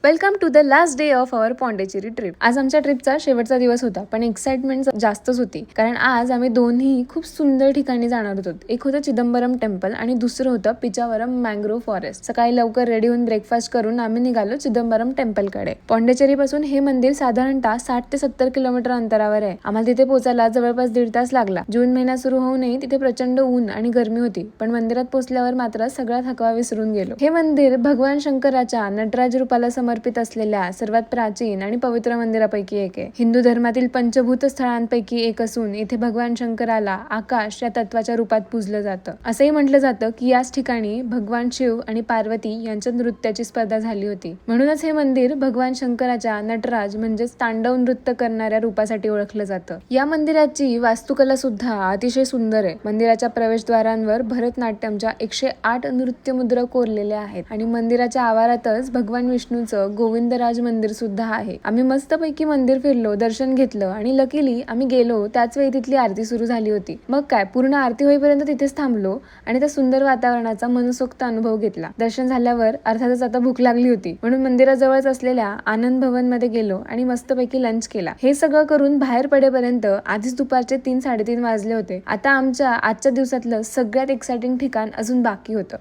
Welcome to the last day of our Pondicherry trip. आज आमच्या ट्रिपचा शेवटचा दिवस होता, पण एक्साइटमेंट जास्तच होती, कारण आज आम्ही दोन्ही खूप सुंदर ठिकाणी जाणार होतो. एक होतं चिदंबरम टेम्पल आणि दुसरं होतं पिचावरम मँग्रोव्ह फॉरेस्ट. सकाळी लवकर रेडी होऊन ब्रेकफास्ट करून आम्ही निघालो चिदंबरम टेम्पल कडे. पॉंडेचेरी पासून हे मंदिर साधारणतः 60 ते 70 किलोमीटर अंतरावर आहे. आम्हाला तिथे पोहोचायला जवळपास 1.5 तास लागला. जून महिना सुरू होऊनही तिथे प्रचंड ऊन आणि गरमी होती, पण मंदिरात पोहोचल्यावर मात्र सगळा थकवा विसरून गेलो. हे मंदिर भगवान शंकराच्या नटराज रूपाला समर्पित असलेल्या सर्वात प्राचीन आणि पवित्र मंदिरापैकी एक आहे. हिंदू धर्मातील पंचभूत स्थळांपैकी एक असून इथे भगवान शंकराला आकाश या तत्वाच्या रूपात पूजलं जातं. असंही म्हटलं जातं की याच ठिकाणी भगवान शिव आणि पार्वती यांच्या नृत्याची स्पर्धा झाली होती. म्हणूनच हे मंदिर भगवान शंकराच्या नटराज म्हणजेच तांडव नृत्य करणाऱ्या रूपासाठी ओळखलं जातं. या मंदिराची वास्तुकला सुद्धा अतिशय सुंदर आहे. मंदिराच्या प्रवेशद्वारांवर भरतनाट्यमच्या 108 नृत्य मुद्रा कोरलेल्या आहेत आणि मंदिराच्या आवारातच भगवान विष्णूचं गोविंदराज मंदिर सुद्धा आहे. आम्ही मस्तपैकी मंदिर फिरलो, दर्शन घेतलं आणि लकीली आम्ही गेलो त्याच वेळी तिथली आरती सुरू झाली होती. मग काय, पूर्ण आरती होईपर्यंत तिथेच थांबलो आणि त्या सुंदर वातावरणाचा मनसोक्त अनुभव घेतला. दर्शन झाल्यावर अर्थातच आता भूक लागली होती, म्हणून मंदिराजवळच असलेल्या आनंद भवन मध्ये गेलो आणि मस्तपैकी लंच केला. हे सगळं करून बाहेर पडेपर्यंत आधीच दुपारचे 3-3:30 वाजले होते. आता आमच्या आजच्या दिवसातलं सगळ्यात एक्साइटिंग ठिकाण अजून बाकी होतं.